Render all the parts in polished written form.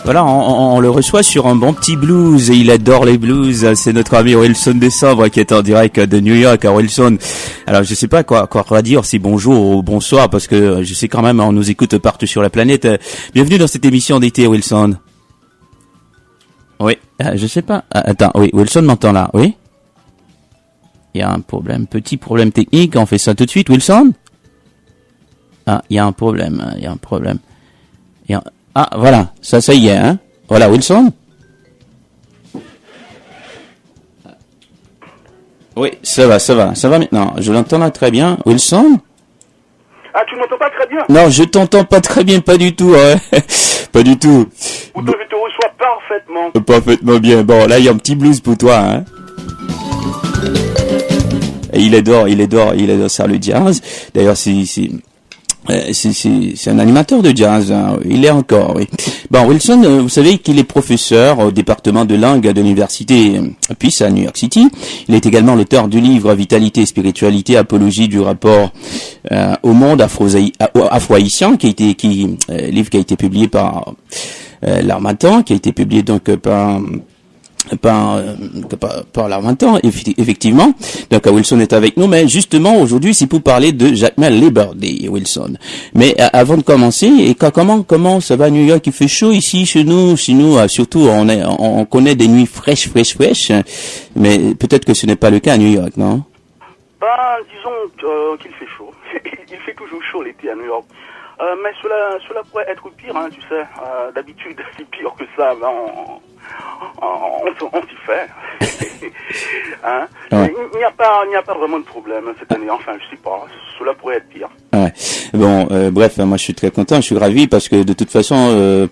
Voilà, on le reçoit sur un bon petit blues, et il adore les blues. C'est notre ami Wilson Décembre qui est en direct de New York. Wilson, alors je sais pas quoi dire, si bonjour ou bonsoir, parce que je sais quand même, on nous écoute partout sur la planète. Bienvenue dans cette émission d'été, Wilson. Oui, je sais pas. Attends, oui, Wilson m'entend là, oui? Il y a un problème, petit problème technique, on fait ça tout de suite, Wilson? Ah, il y a un problème. Ah, voilà, ça y est, hein. Voilà, Wilson. Oui, ça va maintenant. Je l'entends là très bien. Wilson? Ah, tu m'entends pas très bien? Non, je t'entends pas très bien, pas du tout, ouais. Pas du tout. Pourtant, je te reçois parfaitement. Parfaitement bien. Bon, là, il y a un petit blues pour toi, hein. Et il adore ça, le jazz. D'ailleurs, c'est un animateur de jazz, hein. Il est encore, oui. Bon, Wilson, vous savez qu'il est professeur au département de langue de l'université Peace à New York City. Il est également l'auteur du livre Vitalité et spiritualité, apologie du rapport au monde afro-haïtien, livre qui a été publié par l'Harmattan, qui a été publié donc par l'Harmattan, effectivement. Donc Wilson est avec nous, mais justement aujourd'hui c'est pour parler de Jacmel Liberty, Wilson. Mais avant de commencer, comment ça va à New York? Il fait chaud ici chez nous, surtout on connaît des nuits fraîches, mais peut-être que ce n'est pas le cas à New York, non? Disons qu'il fait chaud. Il fait toujours chaud l'été à New York. Mais cela pourrait être pire, hein, tu sais. D'habitude, c'est pire que ça. Ben, on s'y fait. Hein? Ouais. Il n'y a pas vraiment de problème cette année. Enfin, je sais pas. Cela pourrait être pire. Ouais. Bon, bref, moi je suis très content, je suis ravi parce que de toute façon,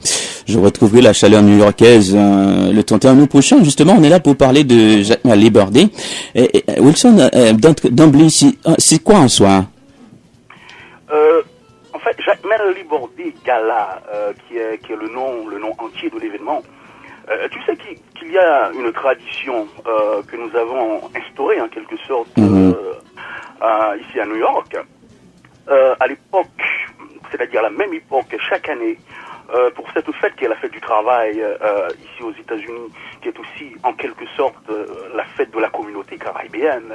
je retrouverai la chaleur new-yorkaise le 31 août prochain. Justement, on est là pour parler de Jacmel Liberty. Et Wilson, d'emblée, c'est quoi en soi? En fait, Jacmel Liberty Gala, qui est le nom entier de l'événement. Tu sais qu'il y a une tradition que nous avons instaurée en quelque sorte ici à New York. À l'époque, c'est-à-dire à la même époque, chaque année, pour cette fête qui est la fête du travail ici aux États-Unis, qui est aussi en quelque sorte la fête de la communauté caribéenne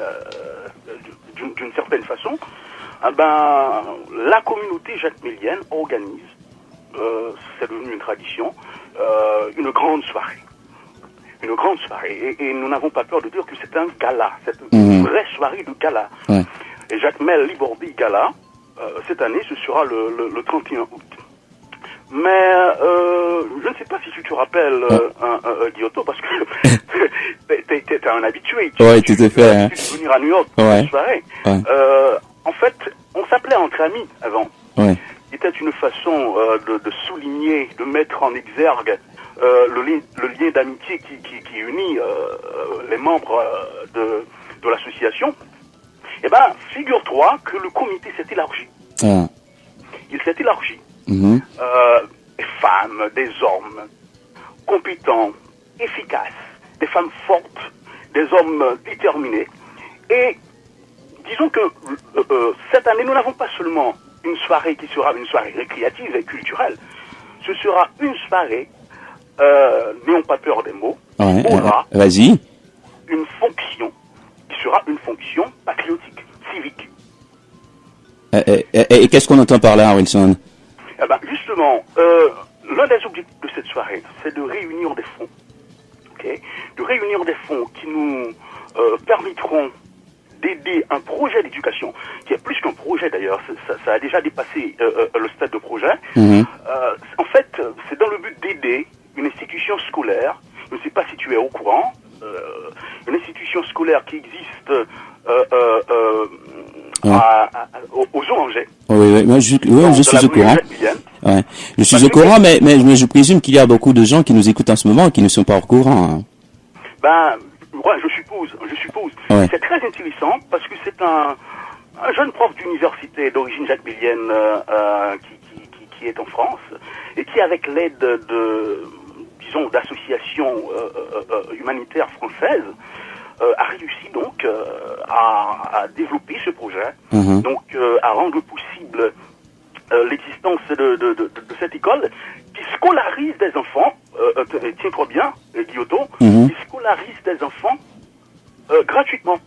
d'une certaine façon, la communauté jacmélienne organise, c'est devenu une tradition, une grande soirée. Et nous n'avons pas peur de dire que c'est un gala, c'est une vraie soirée de gala. Ouais. Et Jacmel Liberty Gala, cette année, ce sera le 31 août. Mais je ne sais pas si tu te rappelles, Guillotot, parce que t'es un habitué. Oui, tout à fait. Tu peux venir à New York pour une soirée. Ouais. En fait, on s'appelait entre amis avant. Ouais. C'était une façon de souligner, de mettre en exergue le lien d'amitié qui unit les membres de l'association. Eh ben, figure-toi que le comité s'est élargi. Il s'est élargi. Des femmes, des hommes compétents, efficaces, des femmes fortes, des hommes déterminés. Et disons que cette année, nous n'avons pas seulement une soirée qui sera une soirée récréative et culturelle. Ce sera une soirée, n'ayons pas peur des mots, aura une fonction qui sera une fonction patriotique, civique. Et qu'est-ce qu'on entend par là, Wilson? Eh ben, justement, l'un des objectifs de cette soirée, c'est de réunir des fonds. Okay? De réunir des fonds qui nous permettront d'aider un projet d'éducation, qui est plus qu'un projet d'ailleurs, ça a déjà dépassé le stade de projet. En fait, c'est dans le but d'aider une institution scolaire, je ne sais pas si tu es au courant, une institution scolaire qui existe aux Orangers. Oui, moi je suis au courant. Ouais. Je suis au courant, mais je présume qu'il y a beaucoup de gens qui nous écoutent en ce moment et qui ne sont pas au courant. Hein. Ouais, je suppose. Ouais. C'est très intéressant parce que c'est un jeune prof d'université d'origine jacmélienne qui est en France et qui, avec l'aide d'associations humanitaires françaises, a réussi donc à développer ce projet, donc à rendre possible l'existence de cette école qui scolarise des enfants qui scolarise des enfants gratuitement.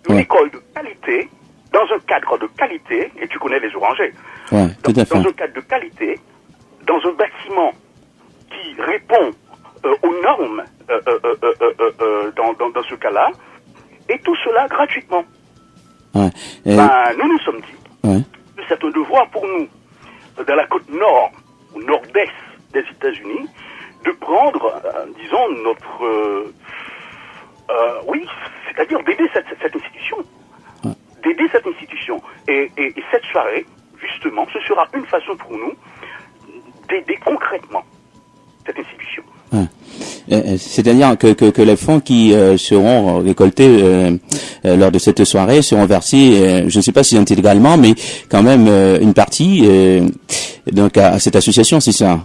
Une école de qualité, dans un cadre de qualité, et tu connais les orangers, tout à fait. Dans un cadre de qualité, dans un bâtiment qui répond aux normes dans ce cas-là, et tout cela gratuitement. Nous nous sommes dit que c'est un devoir pour nous, dans la côte nord, ou nord-est des États-Unis, de prendre, disons, notre... c'est-à-dire d'aider cette institution. D'aider cette institution. Et cette soirée, justement, ce sera une façon pour nous d'aider concrètement cette institution. C'est-à-dire que les fonds qui seront récoltés lors de cette soirée seront versés, je ne sais pas si intégralement, mais quand même une partie donc à cette association, c'est ça?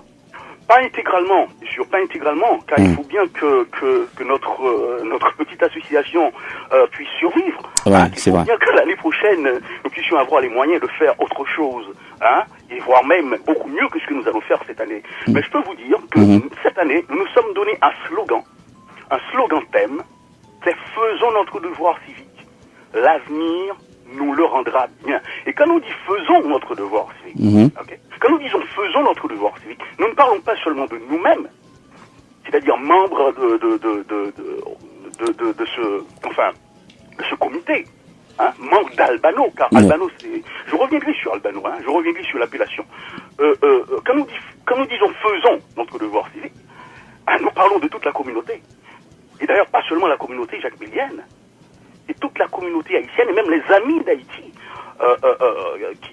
Pas intégralement, pas intégralement, car il faut bien que notre petite association puisse survivre. C'est vrai. Il faut bien que l'année prochaine, nous puissions avoir les moyens de faire autre chose, et voire même beaucoup mieux que ce que nous allons faire cette année. Mais je peux vous dire que cette année, nous nous sommes donné un slogan thème, c'est « Faisons notre devoir civique. L'avenir nous le rendra bien ». Et quand nous disons « Faisons notre devoir civique quand nous disons « Faisons notre devoir civique », nous ne parlons pas seulement de nous-mêmes, c'est-à-dire membres de ce comité, membres d'Albano, car Albano, c'est... Je reviendrai sur Albano, je reviendrai sur l'appellation. Quand nous disons « Faisons notre devoir civique », nous parlons de toute la communauté. Et d'ailleurs, pas seulement la communauté jacquemilienne, et toute la communauté haïtienne, et même les amis d'Haïti,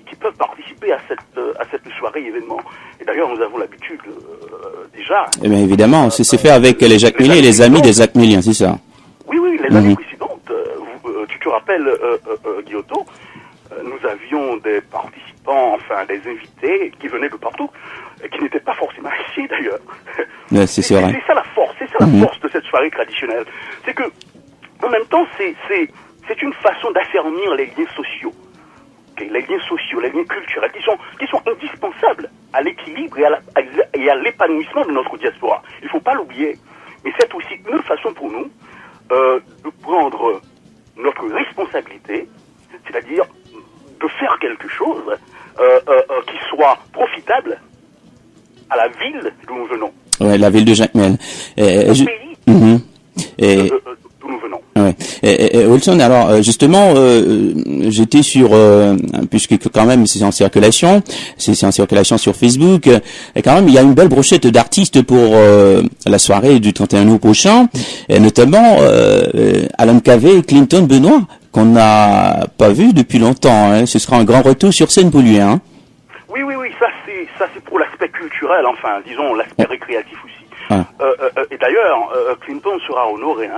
qui peuvent participer à cette soirée événement. Et d'ailleurs, nous avons l'habitude déjà... Eh bien, évidemment, c'est fait avec les jacquemiliens et les amis des jacquemiliens, c'est ça? Oui, les années précédentes, tu te rappelles, Guillotot, nous avions des participants, enfin des invités qui venaient de partout, qui n'étaient pas forcément ici d'ailleurs. C'est vrai. C'est ça la force, force de cette soirée traditionnelle. C'est que, en même temps, c'est une façon d'affermir les liens sociaux. Les liens sociaux, les liens culturels qui sont indispensables à l'équilibre et à l'épanouissement de notre diaspora. Il ne faut pas l'oublier. Mais c'est aussi une façon pour nous de prendre notre responsabilité, c'est-à-dire de faire quelque chose qui soit profitable à la ville d'où nous venons. Ouais, la ville de Jacmel. Pays d'où nous venons. Wilson, alors justement, j'étais sur, puisque quand même c'est en circulation sur Facebook, et quand même il y a une belle brochette d'artistes pour la soirée du 31 août prochain, et notamment Alan Cavé et Clinton Benoît, qu'on n'a pas vu depuis longtemps. Ce sera un grand retour sur scène pour lui. Oui, ça c'est pour l'aspect culturel, enfin, disons l'aspect récréatif aussi. Et d'ailleurs, Clinton sera honoré.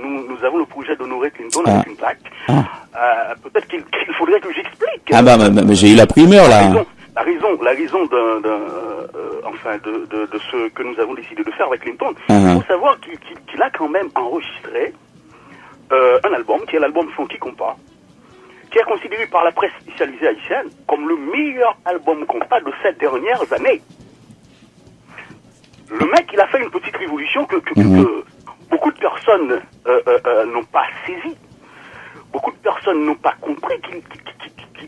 Nous avons le projet d'honorer Clinton avec une plaque. Peut-être qu'il faudrait que j'explique. Mais j'ai eu la primeur là. La raison de ce que nous avons décidé de faire avec Clinton. Il faut savoir qu'il a quand même enregistré un album qui est l'album Funky Compas, qui est considéré par la presse spécialisée haïtienne comme le meilleur album compas de ces dernières années. Le mec, il a fait une petite révolution que beaucoup de personnes n'ont pas saisi. Beaucoup de personnes n'ont pas compris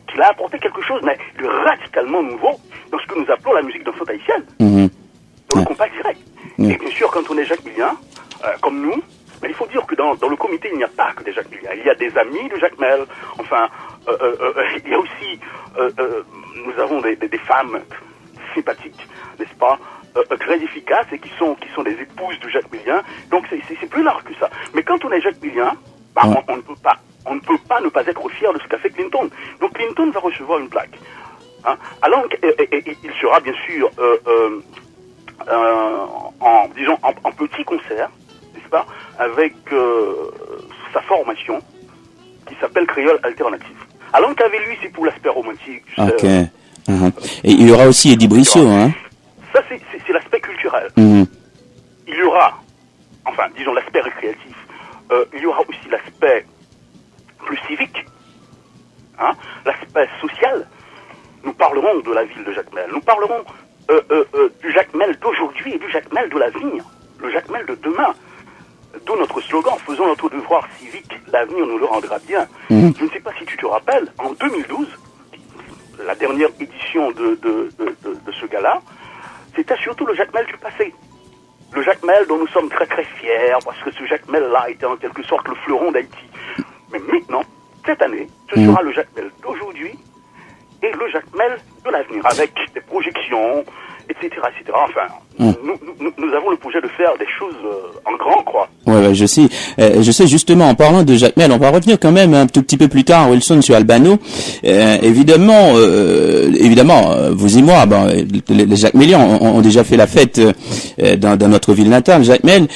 qu'il a apporté quelque chose de radicalement nouveau dans ce que nous appelons la musique dansante haïtienne, dans le compas direct. Et bien sûr, quand on est jacquemilien, comme nous, mais il faut dire que dans le comité, il n'y a pas que des jacquemiliens. Il y a des amis de Jacmel, enfin, il y a aussi, nous avons des femmes sympathiques, n'est-ce pas, très efficaces et qui sont des épouses de jacquemiliens. Donc c'est plus large que ça. Mais quand on est jacquemilien, on ne peut pas ne pas être fier de ce qu'a fait Clinton. Donc Clinton va recevoir une plaque. Alors, il sera bien sûr en petit concert, n'est-ce pas, avec sa formation qui s'appelle Créole Alternative. Alors qu'avec lui, c'est pour l'aspect romantique. Ok. Et il y aura aussi Eddie Brissot, Ça, c'est l'aspect culturel. Il y aura, enfin, disons l'aspect récréatif. Il y aura aussi l'aspect plus civique, l'aspect social. Nous parlerons de la ville de Jacmel. Nous parlerons du Jacmel d'aujourd'hui et du Jacmel de l'avenir. le Jacmel de demain. D'où notre slogan, faisons notre devoir civique, l'avenir nous le rendra bien. Je ne sais pas si tu te rappelles, en 2012, la dernière édition de ce gala, c'était surtout le Jacmel du passé. Le Jacmel dont nous sommes très très fiers, parce que ce Jacmel-là était en quelque sorte le fleuron d'Haïti. Mais maintenant, cette année, ce sera le Jacmel d'aujourd'hui et le Jacmel de l'avenir, avec des projections, etc., etc. Enfin, nous avons le projet de faire des choses en grand, quoi. Ouais, je sais justement, en parlant de Jacmel, on va revenir quand même un tout petit peu plus tard, Wilson, sur Albano. Évidemment, vous et moi, les Jacmeliens ont déjà fait la fête dans notre ville natale, Jacmel.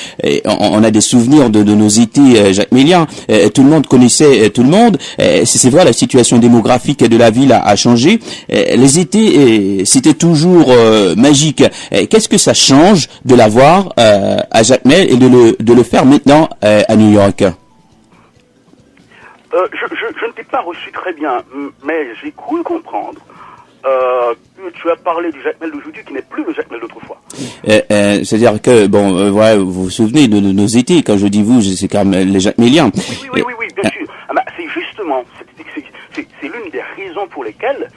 On a des souvenirs de nos étés jacmeliens. Tout le monde connaissait tout le monde. C'est vrai, la situation démographique de la ville a changé. Les étés, c'était toujours magique. Qu'est-ce que ça change de l'avoir à Jacmel et de le faire maintenant à New York? Je ne t'ai pas reçu très bien, mais j'ai cru comprendre que tu as parlé du Jacmel d'aujourd'hui qui n'est plus le Jacmel d'autrefois. C'est-à-dire que, vous vous souvenez de nos étés, quand je dis vous, c'est quand même les Jacmeliens. Oui, bien sûr. C'est justement, c'est l'une des raisons pour lesquelles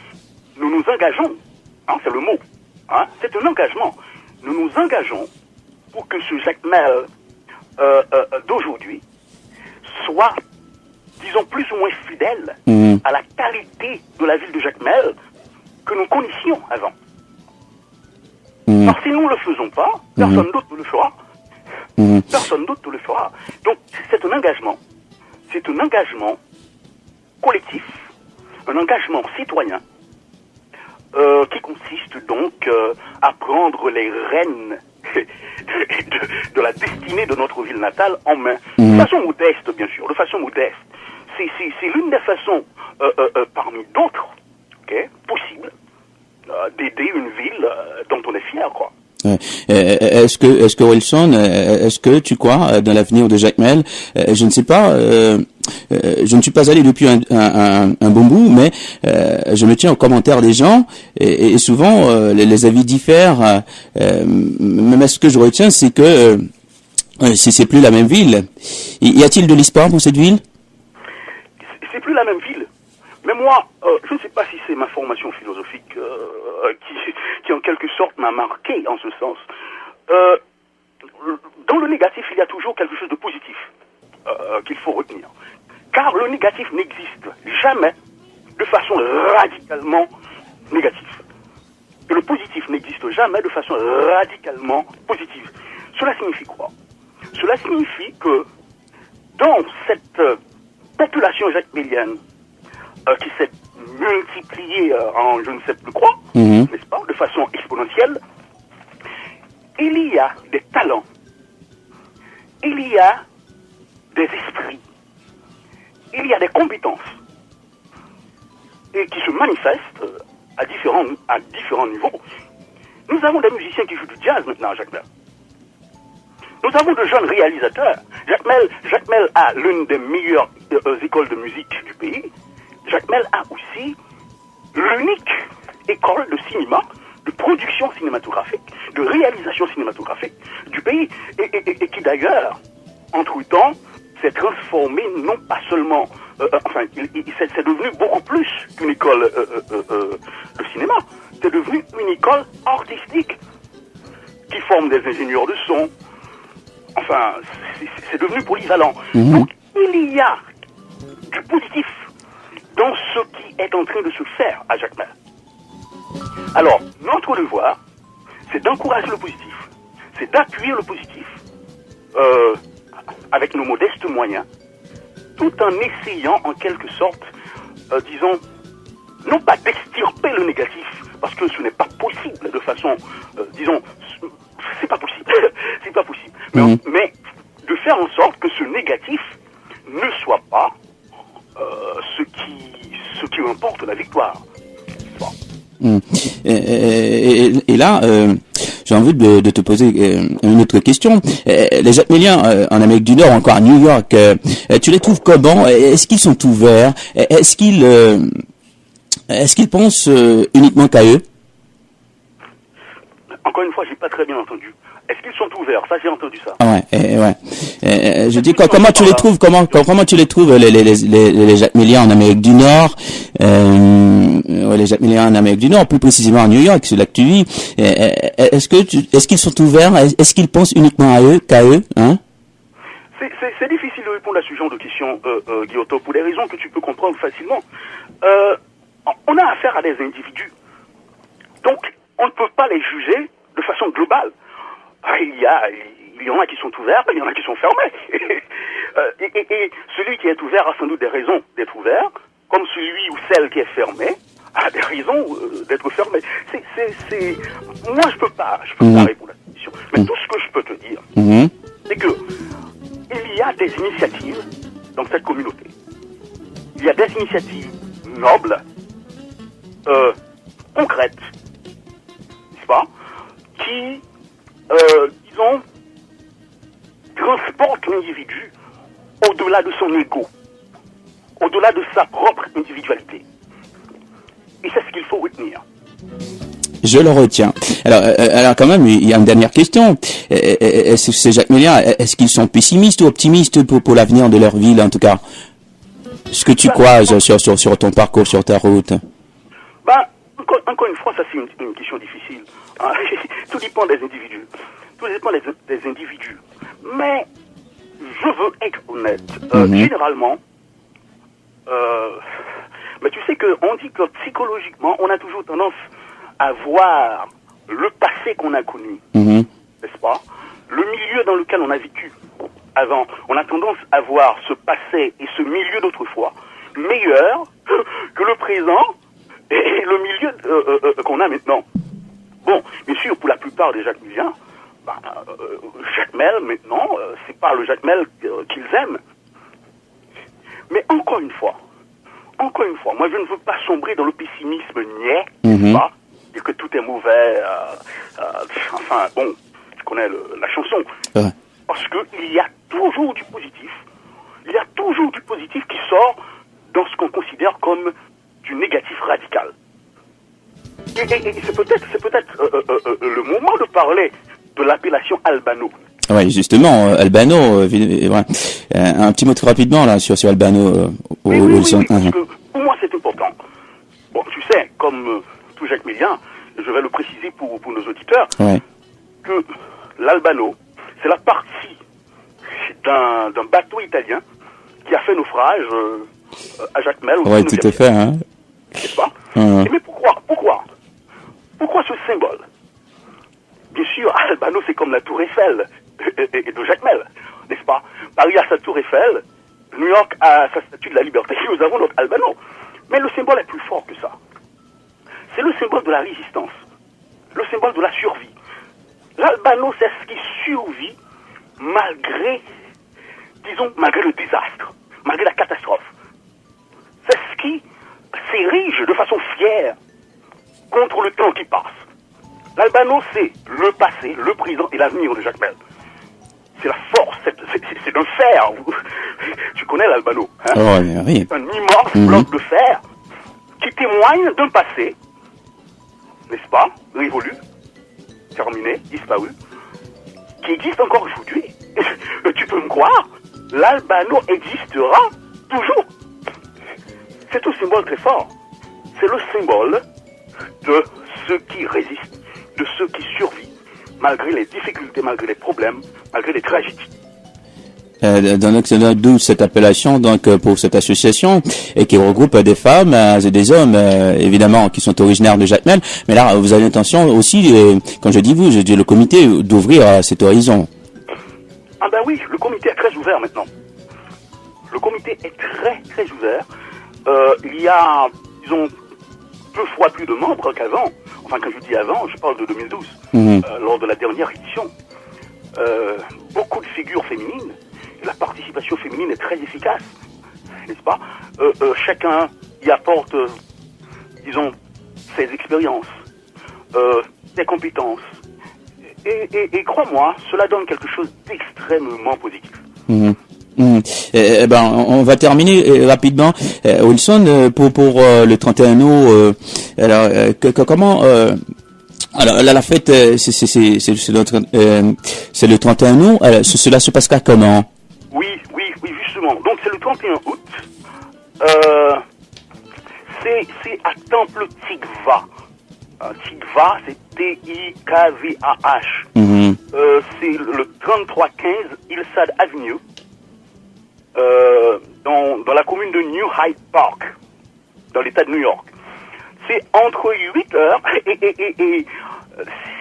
nous nous engageons, c'est le mot, c'est un engagement. Nous nous engageons pour que ce Jacmel d'aujourd'hui soit, disons, plus ou moins fidèle à la qualité de la ville de Jacmel que nous connaissions avant. Parce que si nous ne le faisons pas, personne d'autre ne le fera. Personne d'autre ne le fera. Donc, c'est un engagement. C'est un engagement collectif, un engagement citoyen, qui consiste donc à prendre les rênes de la destinée de notre ville natale en main. De façon modeste, bien sûr, de façon modeste. C'est l'une des façons, parmi d'autres, possibles, d'aider une ville dont on est fier, quoi. Est-ce que Wilson, est-ce que tu crois dans l'avenir de Jacmel? Je ne sais pas. Je ne suis pas allé depuis un bon bout, mais je me tiens aux commentaires des gens et souvent les avis diffèrent. Mais ce que je retiens, c'est que c'est plus la même ville. Y a-t-il de l'espoir pour cette ville? C'est plus la même ville. Mais moi, je ne sais pas si c'est ma formation philosophique qui en quelque sorte m'a marqué en ce sens. Dans le négatif, il y a toujours quelque chose de positif qu'il faut retenir. Car le négatif n'existe jamais de façon radicalement négative. Et le positif n'existe jamais de façon radicalement positive. Cela signifie quoi? Cela signifie que dans cette population jacmelienne qui s'est multipliée en je ne sais plus quoi, n'est-ce pas, de façon exponentielle, il y a des talents, il y a des esprits, il y a des compétences et qui se manifestent à différents niveaux. Nous avons des musiciens qui jouent du jazz maintenant à Jacmel. Nous avons de jeunes réalisateurs. Jacmel a l'une des meilleures écoles de musique du pays. Jacmel a aussi l'unique école de cinéma, de production cinématographique, de réalisation cinématographique du pays, et qui d'ailleurs, entre-temps, s'est transformé non pas seulement, c'est devenu beaucoup plus qu'une école de cinéma, c'est devenu une école artistique qui forme des ingénieurs de son. Enfin, c'est devenu polyvalent. Donc, il y a du positif dans ce qui est en train de se faire à Jacmel. Alors, notre devoir, c'est d'encourager le positif, c'est d'appuyer le positif avec nos modestes moyens, tout en essayant en quelque sorte, disons, non pas d'extirper le négatif, parce que ce n'est pas possible de façon, disons, c'est pas possible, c'est pas possible, mais de faire en sorte que ce négatif ne soit pas ce qui remporte la victoire. Et là, j'ai envie de te poser une autre question. Les Jacmeliens en Amérique du Nord, encore à New York, tu les trouves comment? Est-ce qu'ils sont ouverts? Est-ce qu'ils pensent uniquement qu'à eux? Encore une fois, j'ai pas très bien entendu. Est-ce qu'ils sont ouverts? Ça, j'ai entendu ça. Je dis comment tu les trouves, comment tu les trouves les Jacques Millian en Amérique du Nord, les Jacques Millian en Amérique du Nord, plus précisément à New York, sur lac tu vis. Est-ce qu'ils sont ouverts? Est-ce qu'ils pensent uniquement qu'à eux, hein? C'est difficile de répondre à ce genre de questions, Guillotot, pour des raisons que tu peux comprendre facilement. On a affaire à des individus. Donc, on ne peut pas les juger de façon globale. Il y en a qui sont ouverts, il y en a qui sont fermés. et celui qui est ouvert a sans doute des raisons d'être ouvert, comme celui ou celle qui est fermée a des raisons d'être fermé. Moi, je peux pas répondre à cette question. Mais tout ce que je peux te dire, c'est que il y a des initiatives dans cette communauté. Il y a des initiatives nobles, concrètes, n'est-ce pas, qui, disons, transportent l'individu au-delà de son ego, au-delà de sa propre individualité. Et c'est ce qu'il faut retenir. Je le retiens. Alors quand même, il y a une dernière question. C'est Jacques Millian, est-ce qu'ils sont pessimistes ou optimistes pour l'avenir de leur ville, en tout cas? Ce que tu crois sur ton parcours, sur ta route? Encore une fois, ça c'est une question difficile. Tout dépend des individus. Tout dépend des individus. Mais je veux être honnête. Généralement, mais tu sais qu'on dit que psychologiquement, on a toujours tendance à voir le passé qu'on a connu, n'est-ce pas? Le milieu dans lequel on a vécu avant. On a tendance à voir ce passé et ce milieu d'autrefois meilleur que le présent et le milieu qu'on a maintenant. Bon, bien sûr, pour la plupart des Jacques Millian, Jacques Mel, maintenant, c'est pas le Jacques Mel qu'ils aiment. Mais encore une fois, moi je ne veux pas sombrer dans le pessimisme niais, n'est-ce pas? Dire que tout est mauvais, enfin bon, tu connais la chanson. Parce qu'il y a toujours du positif. Il y a toujours du positif qui sort dans ce qu'on considère comme du négatif radical. Et c'est peut-être le moment de parler de l'appellation Albano. Oui, justement, Albano, un petit mot très rapidement là sur Albano. Oui, parce que pour moi c'est important. Bon, tu sais, comme tout Jacques Millian, je vais le préciser pour nos auditeurs, que l'Albano, c'est la partie d'un bateau italien qui a fait naufrage à Jacmel. Oui, tout à fait. Hein. N'est-ce pas? Mais pourquoi ce symbole? Bien sûr, Albano, c'est comme la tour Eiffel de Jacmel, n'est-ce pas? Paris a sa tour Eiffel, New York a sa statue de la liberté, nous avons notre Albano. Mais le symbole est plus fort que ça. C'est le symbole de la résistance, le symbole de la survie. L'Albano, c'est ce qui survit malgré le désastre, malgré la catastrophe. C'est ce qui s'érige de façon fière contre le temps qui passe. L'Albano, c'est le passé, le présent et l'avenir de Jacmel. C'est la force, c'est un fer. Tu connais l'Albano, hein? Oui. C'est un immense bloc de fer qui témoigne d'un passé, n'est-ce pas, révolu, terminé, disparu, qui existe encore aujourd'hui. Tu peux me croire, l'Albano existera toujours. C'est un symbole très fort. C'est le symbole de ceux qui résistent, de ceux qui survivent, malgré les difficultés, malgré les problèmes, malgré les tragédies. D'où cette appellation donc pour cette association et qui regroupe des femmes et des hommes évidemment qui sont originaires de Jacmel. Mais là, vous avez l'intention aussi, quand je dis vous, je dis le comité, d'ouvrir à cet horizon. Ah ben oui, le comité est très ouvert maintenant. Le comité est très très ouvert. Il y a, disons, 2 fois plus de membres qu'avant. Enfin, quand je dis avant, je parle de 2012, lors de la dernière édition. Beaucoup de figures féminines. La participation féminine est très efficace, n'est-ce pas? Chacun y apporte, disons, ses expériences, ses compétences. Et crois-moi, cela donne quelque chose d'extrêmement positif. On va terminer rapidement. Wilson, pour le 31 août, alors comment Alors là, la fête, c'est le 31 août. Cela se passera comment? Oui, justement. Donc c'est le 31 août. C'est à Temple Tikva. Tikva, c'est T-I-K-V-A-H. C'est le 3315 Hillside Avenue, dans la commune de New Hyde Park, dans l'État de New York. C'est entre 8h et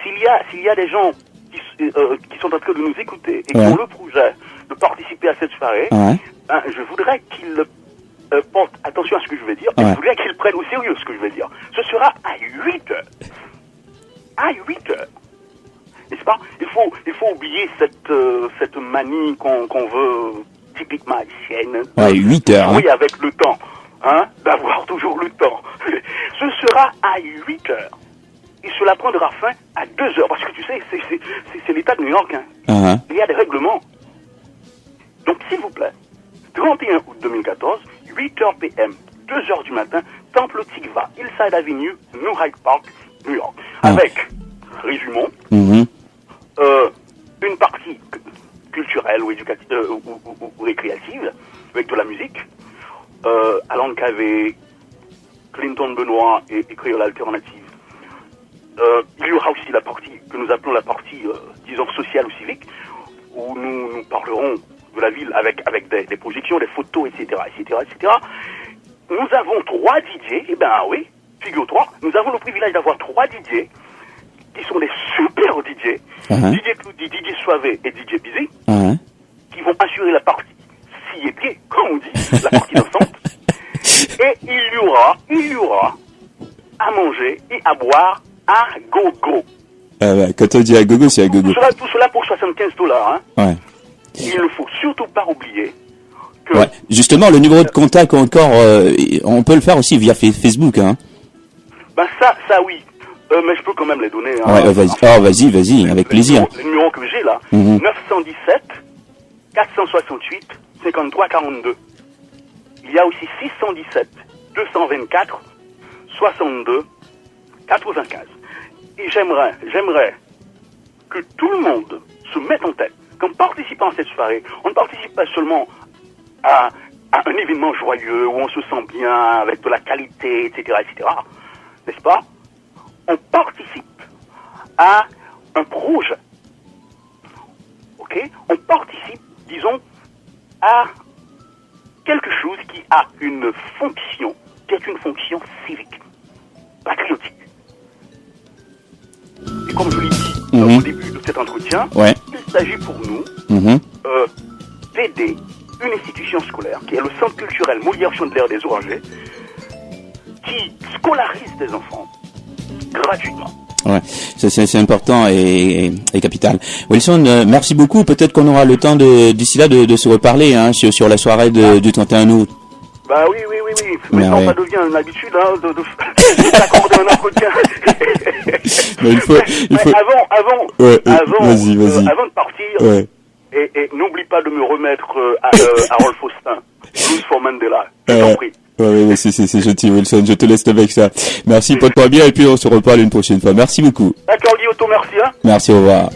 s'il y a des gens qui sont en train de nous écouter et qui ont le projet de participer à cette soirée, je voudrais qu'ils portent attention à ce que je vais dire, et je voudrais qu'ils prennent au sérieux ce que je vais dire. Ce sera à 8h. À 8h. N'est-ce pas? Il faut oublier cette manie qu'on veut typiquement haïtienne. 8h. Oui, avec le temps. D'avoir toujours le temps. Ce sera à 8h. Et cela prendra fin à 2h. Parce que tu sais, c'est l'État de New York. Il y a des règlements. Donc, s'il vous plaît, 31 août 2014, 8h PM, 2h du matin, Temple Tikva, Hillside Avenue, New Hyde Park, New York. Avec, résumons, une partie culturelle ou éducative ou récréative, avec de la musique, Alan Cavé, Clinton Benoît et Créole Alternative. Il y aura aussi la partie que nous appelons la partie, disons, sociale ou civique, où nous parlerons de la ville avec des projections, des photos, etc. Nous avons 3 DJ, eh ben oui, figure-toi, nous avons le privilège d'avoir 3 DJ qui sont des super DJ, DJ Cloudi, DJ Soivé et DJ Busy, qui vont assurer la partie scie et pied, comme on dit, la partie dansante. Et il y aura à manger et à boire à gogo. Quand on dit à gogo, c'est à gogo. Tout cela pour $75. Il ne faut surtout pas oublier que... Justement, le numéro de contact encore, on peut le faire aussi via Facebook. Ça oui. Mais je peux quand même les donner. Vas-y, avec plaisir. Le numéro que j'ai là, 917 468 53 42. Il y a aussi 617 224 62 95. Et j'aimerais que tout le monde se mette en tête qu'en participant à cette soirée, on ne participe pas seulement à un événement joyeux où on se sent bien, avec de la qualité, etc., n'est-ce pas? On participe à un projet. Ok? On participe, disons, à quelque chose qui a une fonction, civique, patriotique. Et comme je l'ai dit au début de cet entretien, il s'agit pour nous d'aider une institution scolaire qui est le Centre culturel Molière Chandler des Orangers, qui scolarise des enfants gratuitement. C'est important et capital. Wilson, merci beaucoup. Peut-être qu'on aura le temps d'ici là de se reparler sur la soirée du 31 août. Oui. Maintenant, ça devient une habitude de s'accorder un entretien. Mais il faut... Avant de partir, et n'oublie pas de me remettre à Rolf Faustin, Blues for Mandela. Je t'en prie. C'est gentil, Wilson. Je te laisse avec ça. Merci, porte-toi bien, et puis on se reparle une prochaine fois. Merci beaucoup. D'accord, Guillaume, merci. Merci, au revoir.